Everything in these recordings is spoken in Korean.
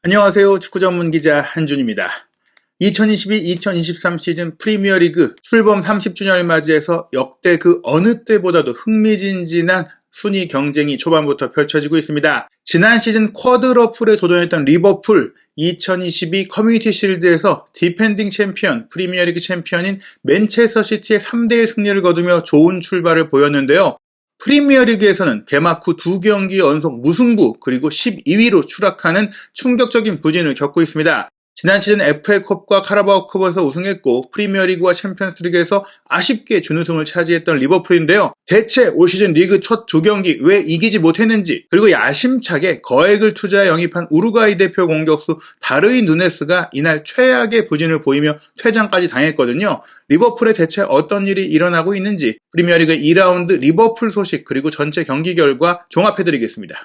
안녕하세요. 축구 전문 기자 한준입니다. 2022-2023 시즌 프리미어리그 출범 30주년을 맞이해서 역대 그 어느 때보다도 흥미진진한 순위 경쟁이 초반부터 펼쳐지고 있습니다. 지난 시즌 쿼드러플에 도전했던 리버풀, 2022 커뮤니티 실드에서 디펜딩 챔피언, 프리미어리그 챔피언인 맨체스터 시티의 3대1 승리를 거두며 좋은 출발을 보였는데요. 프리미어리그에서는 개막 후 2경기 연속 무승부 그리고 12위로 추락하는 충격적인 부진을 겪고 있습니다. 지난 시즌 FA컵과 카라바오컵에서 우승했고 프리미어리그와 챔피언스리그에서 아쉽게 준우승을 차지했던 리버풀인데요. 대체 올 시즌 리그 첫 2경기 왜 이기지 못했는지, 그리고 야심차게 거액을 투자해 영입한 우루과이 대표 공격수 다르윈 누네스가 이날 최악의 부진을 보이며 퇴장까지 당했거든요. 리버풀에 대체 어떤 일이 일어나고 있는지 프리미어리그 2라운드 리버풀 소식 그리고 전체 경기 결과 종합해드리겠습니다.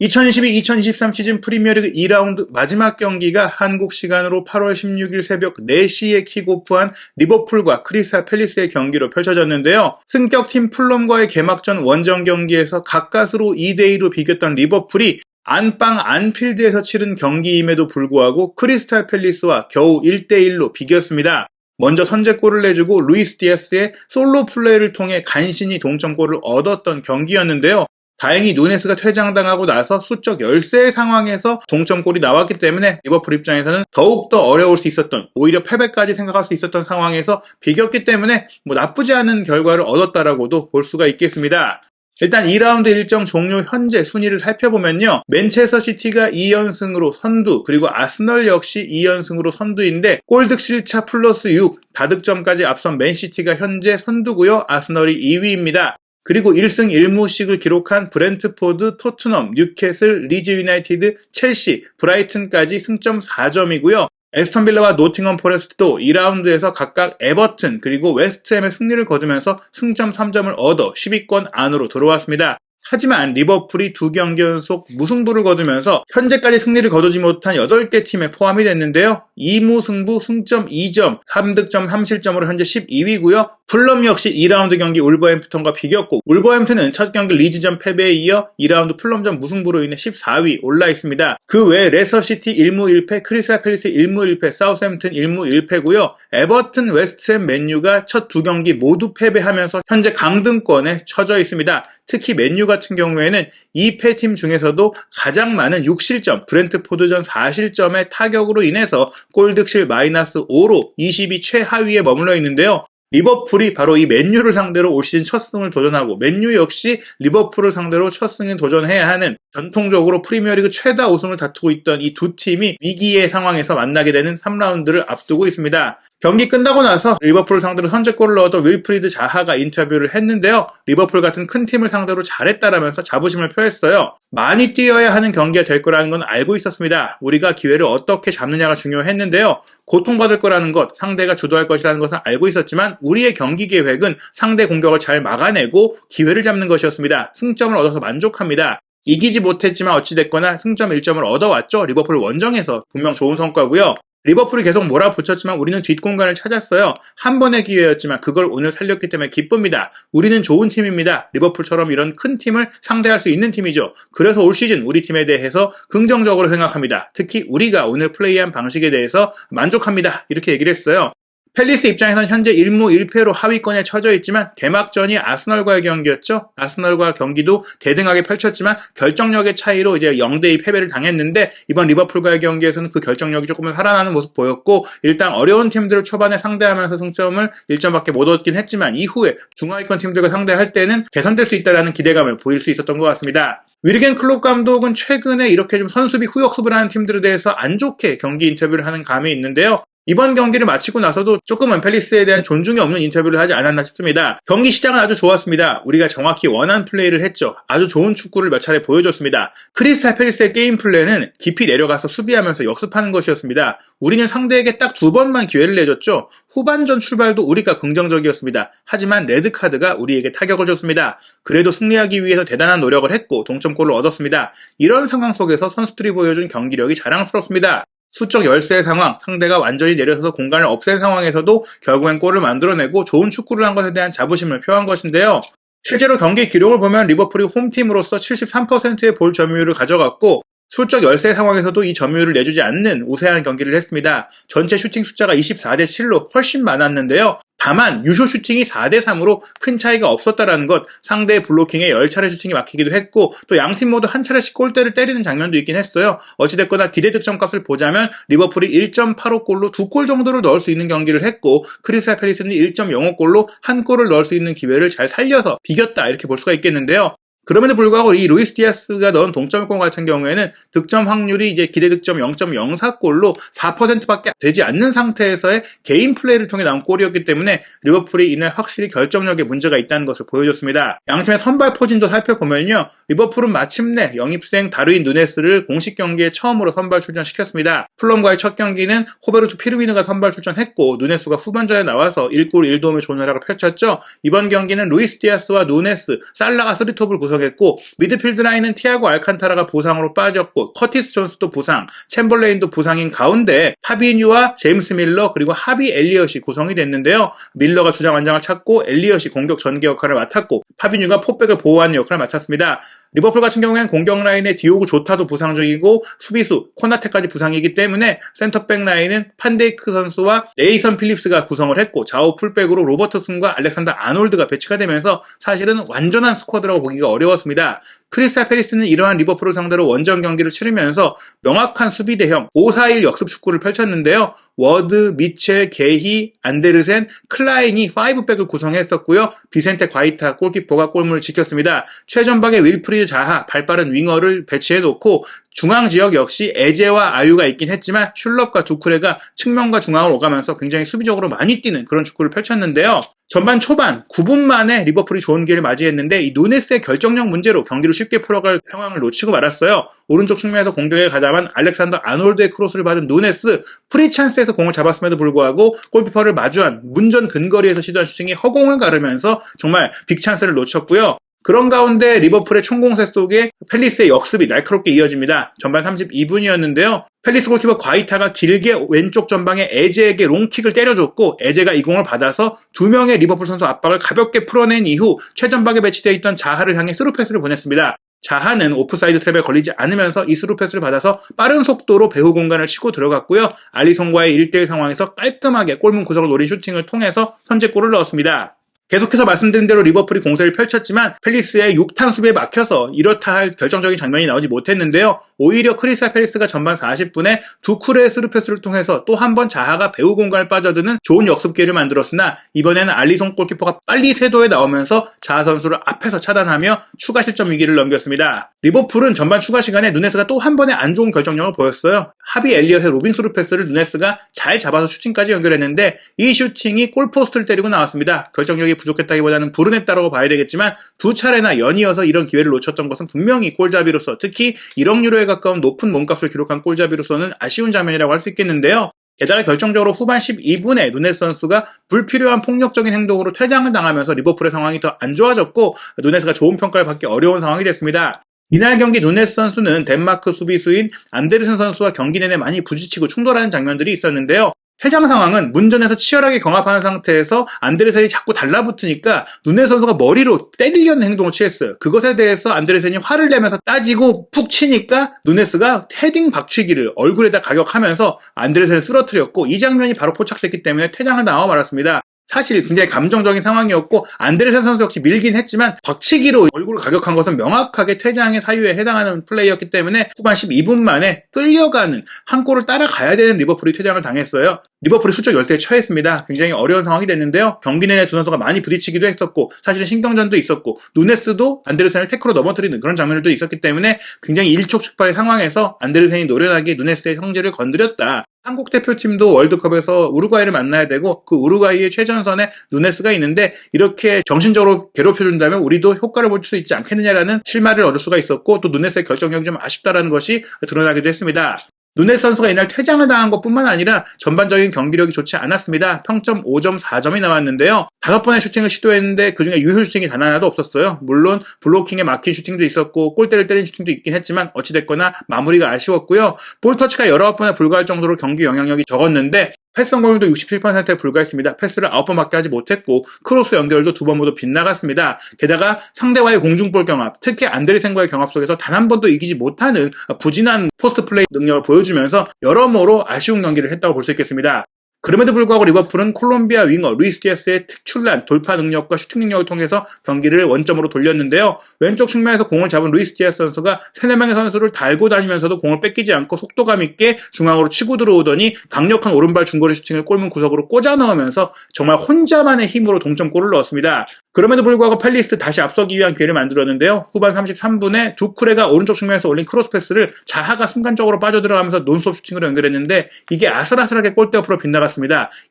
2022-2023 시즌 프리미어리그 2라운드 마지막 경기가 한국 시간으로 8월 16일 새벽 4시에 킥오프한 리버풀과 크리스탈 팰리스의 경기로 펼쳐졌는데요. 승격팀 풀럼과의 개막전 원정 경기에서 가까스로 2대2로 비겼던 리버풀이 안방 안필드에서 치른 경기임에도 불구하고 크리스탈 팰리스와 겨우 1대1로 비겼습니다. 먼저 선제골을 내주고 루이스 디아스의 솔로 플레이를 통해 간신히 동점골을 얻었던 경기였는데요. 다행히 누네스가 퇴장당하고 나서 수적 열세의 상황에서 동점골이 나왔기 때문에 리버풀 입장에서는 더욱더 어려울 수 있었던, 오히려 패배까지 생각할 수 있었던 상황에서 비겼기 때문에 나쁘지 않은 결과를 얻었다라고도 볼 수가 있겠습니다. 일단 2라운드 일정 종료 현재 순위를 살펴보면요. 맨체스터 시티가 2연승으로 선두, 그리고 아스널 역시 2연승으로 선두인데 골득실차 플러스 6, 다득점까지 앞선 맨시티가 현재 선두고요. 아스널이 2위입니다. 그리고 1승 1무씩을 기록한 브렌트포드, 토트넘, 뉴캐슬, 리즈 유나이티드, 첼시, 브라이튼까지 승점 4점이고요. 에스턴 빌라와 노팅엄 포레스트도 2라운드에서 각각 에버튼 그리고 웨스트햄의 승리를 거두면서 승점 3점을 얻어 10위권 안으로 들어왔습니다. 하지만 리버풀이 2경기 연속 무승부를 거두면서 현재까지 승리를 거두지 못한 8개 팀에 포함이 됐는데요. 2무승부 승점 2점, 3득점 3실점으로 현재 12위고요. 풀럼 역시 2라운드 경기 울버햄프턴과 비겼고 울버햄튼은 첫 경기 리즈전 패배에 이어 2라운드 풀럼전 무승부로 인해 14위 올라 있습니다. 그 외에 레서시티 1무 1패, 크리스탈 팰리스 1무 1패, 사우스햄튼 1무 1패고요. 에버튼, 웨스트햄, 맨유가 첫 2경기 모두 패배하면서 현재 강등권에 처져 있습니다. 특히 맨유 같은 경우에는 2패 팀 중에서도 가장 많은 6실점, 브렌트포드전 4실점의 타격으로 인해서 골득실 마이너스 5로 20위 최하위에 머물러 있는데요. 리버풀이 바로 이 맨유를 상대로 올 시즌 첫 승을 도전하고 맨유 역시 리버풀을 상대로 첫 승에 도전해야 하는, 전통적으로 프리미어리그 최다 우승을 다투고 있던 이 두 팀이 위기의 상황에서 만나게 되는 3라운드를 앞두고 있습니다. 경기 끝나고 나서 리버풀을 상대로 선제골을 얻은 윌프리드 자하가 인터뷰를 했는데요. 리버풀 같은 큰 팀을 상대로 잘했다라면서 자부심을 표했어요. 많이 뛰어야 하는 경기가 될 거라는 건 알고 있었습니다. 우리가 기회를 어떻게 잡느냐가 중요했는데요. 고통받을 거라는 것, 상대가 주도할 것이라는 것은 알고 있었지만 우리의 경기 계획은 상대 공격을 잘 막아내고 기회를 잡는 것이었습니다. 승점을 얻어서 만족합니다. 이기지 못했지만 어찌됐거나 승점 1점을 얻어왔죠. 리버풀 원정에서 분명 좋은 성과고요. 리버풀이 계속 몰아붙였지만 우리는 뒷공간을 찾았어요. 한 번의 기회였지만 그걸 오늘 살렸기 때문에 기쁩니다. 우리는 좋은 팀입니다. 리버풀처럼 이런 큰 팀을 상대할 수 있는 팀이죠. 그래서 올 시즌 우리 팀에 대해서 긍정적으로 생각합니다. 특히 우리가 오늘 플레이한 방식에 대해서 만족합니다. 이렇게 얘기를 했어요. 팰리스 입장에서는 현재 1무 1패로 하위권에 처져 있지만 개막전이 아스널과의 경기였죠. 아스널과 경기도 대등하게 펼쳤지만 결정력의 차이로 이제 0대2 패배를 당했는데 이번 리버풀과의 경기에서는 그 결정력이 조금 살아나는 모습 보였고, 일단 어려운 팀들을 초반에 상대하면서 승점을 1점밖에 못 얻긴 했지만 이후에 중하위권 팀들과 상대할 때는 개선될 수 있다는 기대감을 보일 수 있었던 것 같습니다. 위르겐 클롭 감독은 최근에 이렇게 좀 선수비 후역습을 하는 팀들에 대해서 안 좋게 경기 인터뷰를 하는 감이 있는데요. 이번 경기를 마치고 나서도 조금은 팰리스에 대한 존중이 없는 인터뷰를 하지 않았나 싶습니다. 경기 시작은 아주 좋았습니다. 우리가 정확히 원한 플레이를 했죠. 아주 좋은 축구를 몇 차례 보여줬습니다. 크리스탈 팰리스의 게임 플레이는 깊이 내려가서 수비하면서 역습하는 것이었습니다. 우리는 상대에게 딱 2번만 기회를 내줬죠. 후반전 출발도 우리가 긍정적이었습니다. 하지만 레드카드가 우리에게 타격을 줬습니다. 그래도 승리하기 위해서 대단한 노력을 했고 동점골을 얻었습니다. 이런 상황 속에서 선수들이 보여준 경기력이 자랑스럽습니다. 수적 열세의 상황, 상대가 완전히 내려서서 공간을 없앤 상황에서도 결국엔 골을 만들어내고 좋은 축구를 한 것에 대한 자부심을 표한 것인데요. 실제로 경기 기록을 보면 리버풀이 홈팀으로서 73%의 볼 점유율을 가져갔고 수적 열세 상황에서도 이 점유율을 내주지 않는 우세한 경기를 했습니다. 전체 슈팅 숫자가 24대 7로 훨씬 많았는데요. 다만 유효 슈팅이 4대 3으로 큰 차이가 없었다라는 것, 상대의 블로킹에 10차례 슈팅이 막히기도 했고 또 양팀 모두 한 차례씩 골대를 때리는 장면도 있긴 했어요. 어찌됐거나 기대 득점값을 보자면 리버풀이 1.85골로 2골 정도를 넣을 수 있는 경기를 했고 크리스탈 팰리스는 1.05골로 한 골을 넣을 수 있는 기회를 잘 살려서 비겼다 이렇게 볼 수가 있겠는데요. 그럼에도 불구하고 이 루이스 디아스가 넣은 동점골 같은 경우에는 득점 확률이 이제 기대 득점 0.04골로 4%밖에 되지 않는 상태에서의 개인 플레이를 통해 나온 골이었기 때문에 리버풀이 이날 확실히 결정력에 문제가 있다는 것을 보여줬습니다. 양팀의 선발 포진도 살펴보면요. 리버풀은 마침내 영입생 다르윈 누네스를 공식 경기에 처음으로 선발 출전시켰습니다. 풀럼과의 첫 경기는 호베르토 피르미누가 선발 출전했고 누네스가 후반전에 나와서 1골 1도움의 좋은 활약을 펼쳤죠. 이번 경기는 루이스 디아스와 누네스, 살라가 쓰리톱을 구성했고 미드필드 라인은 티아고 알칸타라가 부상으로 빠졌고 커티스 존스도 부상, 챔벌레인도 부상인 가운데 파비뉴와 제임스 밀러 그리고 하비 엘리엇이 구성이 됐는데요. 밀러가 주장 완장을 찾고 엘리엇이 공격 전개 역할을 맡았고 파비뉴가 포백을 보호하는 역할을 맡았습니다. 리버풀 같은 경우에는 공격 라인에 디오고 조타도 부상 중이고 수비수 코나테까지 부상이기 때문에 센터백 라인은 판데이크 선수와 네이선 필립스가 구성을 했고 좌우 풀백으로 로버트슨과 알렉산더 아놀드가 배치가 되면서 사실은 완전한 스쿼드라고 보기가 어려웠습니다. 크리스탈 팰리스는 이러한 리버풀을 상대로 원정 경기를 치르면서 명확한 수비 대형 5-4-1 역습 축구를 펼쳤는데요. 워드, 미첼, 게히, 안데르센, 클라인이 5백을 구성했었고요. 비센테 과이타 골키퍼가 골문을 지켰습니다. 최전방에 윌프리드 자하, 발빠른 윙어를 배치해놓고 중앙 지역 역시 에제와 아유가 있긴 했지만 슐럽과 두쿠레가 측면과 중앙을 오가면서 굉장히 수비적으로 많이 뛰는 그런 축구를 펼쳤는데요. 전반 초반 9분 만에 리버풀이 좋은 기회를 맞이했는데 이 누네스의 결정력 문제로 경기를 쉽게 풀어갈 상황을 놓치고 말았어요. 오른쪽 측면에서 공격에 가담한 알렉산더 아놀드의 크로스를 받은 누네스 프리 찬스에서 공을 잡았음에도 불구하고 골키퍼를 마주한 문전 근거리에서 시도한 슈팅이 허공을 가르면서 정말 빅찬스를 놓쳤고요. 그런 가운데 리버풀의 총공세 속에 팰리스의 역습이 날카롭게 이어집니다. 전반 32분이었는데요. 팰리스 골키퍼 과이타가 길게 왼쪽 전방에 에제에게 롱킥을 때려줬고 에제가 이 공을 받아서 두 명의 리버풀 선수 압박을 가볍게 풀어낸 이후 최전방에 배치되어 있던 자하를 향해 스루 패스를 보냈습니다. 자하는 오프사이드 트랩에 걸리지 않으면서 이 스루 패스를 받아서 빠른 속도로 배후 공간을 치고 들어갔고요. 알리송과의 1대1 상황에서 깔끔하게 골문 구석을 노린 슈팅을 통해서 선제골을 넣었습니다. 계속해서 말씀드린 대로 리버풀이 공세를 펼쳤지만 팰리스의 6탄 수비에 막혀서 이렇다 할 결정적인 장면이 나오지 못했는데요. 오히려 크리스탈 팰리스가 전반 40분에 두쿠레의 스루패스를 통해서 또 한 번 자하가 배후 공간을 빠져드는 좋은 역습 기회를 만들었으나 이번에는 알리송 골키퍼가 빨리 세도에 나오면서 자하 선수를 앞에서 차단하며 추가 실점 위기를 넘겼습니다. 리버풀은 전반 추가 시간에 누네스가 또 한 번의 안 좋은 결정력을 보였어요. 하비 엘리엇의 로빙 스루패스를 누네스가 잘 잡아서 슈팅까지 연결했는데 이 슈팅이 골포스트를 때리고 나왔습니다. 결정력이 부족했다기보다는 불운했다라고 봐야 되겠지만 두 차례나 연이어서 이런 기회를 놓쳤던 것은 분명히 골잡이로서 특히 1억 유로에 가까운 높은 몸값을 기록한 골잡이로서는 아쉬운 장면이라고 할 수 있겠는데요. 게다가 결정적으로 후반 12분에 누네스 선수가 불필요한 폭력적인 행동으로 퇴장을 당하면서 리버풀의 상황이 더 안 좋아졌고 누네스가 좋은 평가를 받기 어려운 상황이 됐습니다. 이날 경기 누네스 선수는 덴마크 수비수인 안데르슨 선수와 경기 내내 많이 부딪히고 충돌하는 장면들이 있었는데요. 퇴장 상황은 문전에서 치열하게 경합하는 상태에서 안데르센이 자꾸 달라붙으니까 누네스 선수가 머리로 때리려는 행동을 취했어요. 그것에 대해서 안데르센이 화를 내면서 따지고 푹 치니까 누네스가 헤딩 박치기를 얼굴에다 가격하면서 안데르센을 쓰러뜨렸고 이 장면이 바로 포착됐기 때문에 퇴장을 당하고 말았습니다. 사실 굉장히 감정적인 상황이었고 안데르센 선수 역시 밀긴 했지만 박치기로 얼굴을 가격한 것은 명확하게 퇴장의 사유에 해당하는 플레이였기 때문에 후반 12분 만에 끌려가는 한 골을 따라가야 되는 리버풀이 퇴장을 당했어요. 리버풀이 수적 열세에 처했습니다. 굉장히 어려운 상황이 됐는데요. 경기 내내 두 선수가 많이 부딪히기도 했었고 사실은 신경전도 있었고 누네스도 안데르센을 태클로 넘어뜨리는 그런 장면들도 있었기 때문에 굉장히 일촉즉발의 상황에서 안데르센이 노련하게 누네스의 성질을 건드렸다. 한국 대표팀도 월드컵에서 우루과이를 만나야 되고 그 우루과이의 최전선에 누네스가 있는데 이렇게 정신적으로 괴롭혀준다면 우리도 효과를 볼 수 있지 않겠느냐라는 실마리를 얻을 수가 있었고 또 누네스의 결정력이 좀 아쉽다라는 것이 드러나기도 했습니다. 누네스 선수가 이날 퇴장을 당한 것뿐만 아니라 전반적인 경기력이 좋지 않았습니다. 평점 5점 4점이 나왔는데요. 5번의 슈팅을 시도했는데 그중에 유효 슈팅이 단 하나도 없었어요. 물론 블로킹에 막힌 슈팅도 있었고 골대를 때린 슈팅도 있긴 했지만 어찌됐거나 마무리가 아쉬웠고요. 볼 터치가 19번에 불과할 정도로 경기 영향력이 적었는데 패스 성공률도 67%에 불과했습니다. 패스를 9번밖에 하지 못했고 크로스 연결도 2번 모두 빗나갔습니다. 게다가 상대와의 공중볼 경합, 특히 안데르센과의 경합 속에서 단 한 번도 이기지 못하는 부진한 포스트 플레이 능력을 보여주면서 여러모로 아쉬운 경기를 했다고 볼 수 있겠습니다. 그럼에도 불구하고 리버풀은 콜롬비아 윙어 루이스 디아스의 특출난 돌파 능력과 슈팅 능력을 통해서 경기를 원점으로 돌렸는데요. 왼쪽 측면에서 공을 잡은 루이스 디아스 선수가 3-4명의 선수를 달고 다니면서도 공을 뺏기지 않고 속도감 있게 중앙으로 치고 들어오더니 강력한 오른발 중거리 슈팅을 골문 구석으로 꽂아 넣으면서 정말 혼자만의 힘으로 동점골을 넣었습니다. 그럼에도 불구하고 팰리스 다시 앞서기 위한 기회를 만들었는데요. 후반 33분에 두쿠레가 오른쪽 측면에서 올린 크로스 패스를 자하가 순간적으로 빠져들어가면서 논스톱 슈팅으로 연결했는데 이게 아슬아슬하게 골대 옆으로 빗나갔습니다.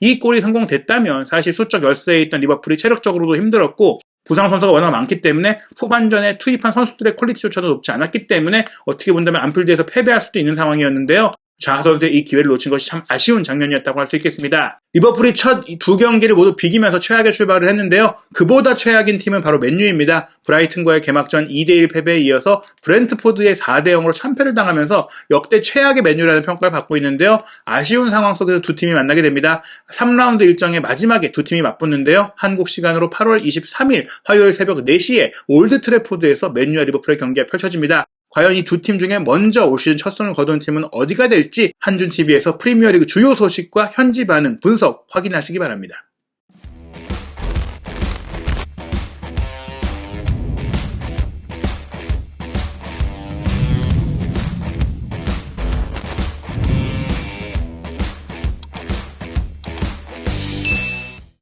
이 골이 성공됐다면 사실 수적 열세에 있던 리버풀이 체력적으로도 힘들었고 부상 선수가 워낙 많기 때문에 후반전에 투입한 선수들의 퀄리티조차도 높지 않았기 때문에 어떻게 본다면 안필드에서 패배할 수도 있는 상황이었는데요. 자하 선수의 이 기회를 놓친 것이 참 아쉬운 장면이었다고 할 수 있겠습니다. 리버풀이 첫 두 경기를 모두 비기면서 최악의 출발을 했는데요. 그보다 최악인 팀은 바로 맨유입니다. 브라이튼과의 개막전 2대1 패배에 이어서 브렌트포드의 4대0으로 참패를 당하면서 역대 최악의 맨유라는 평가를 받고 있는데요. 아쉬운 상황 속에서 두 팀이 만나게 됩니다. 3라운드 일정의 마지막에 두 팀이 맞붙는데요. 한국 시간으로 8월 23일 화요일 새벽 4시에 올드 트래포드에서 맨유와 리버풀의 경기가 펼쳐집니다. 과연 이 두 팀 중에 먼저 올 시즌 첫 선을 거둔 팀은 어디가 될지 한준TV에서 프리미어리그 주요 소식과 현지 반응 분석 확인하시기 바랍니다.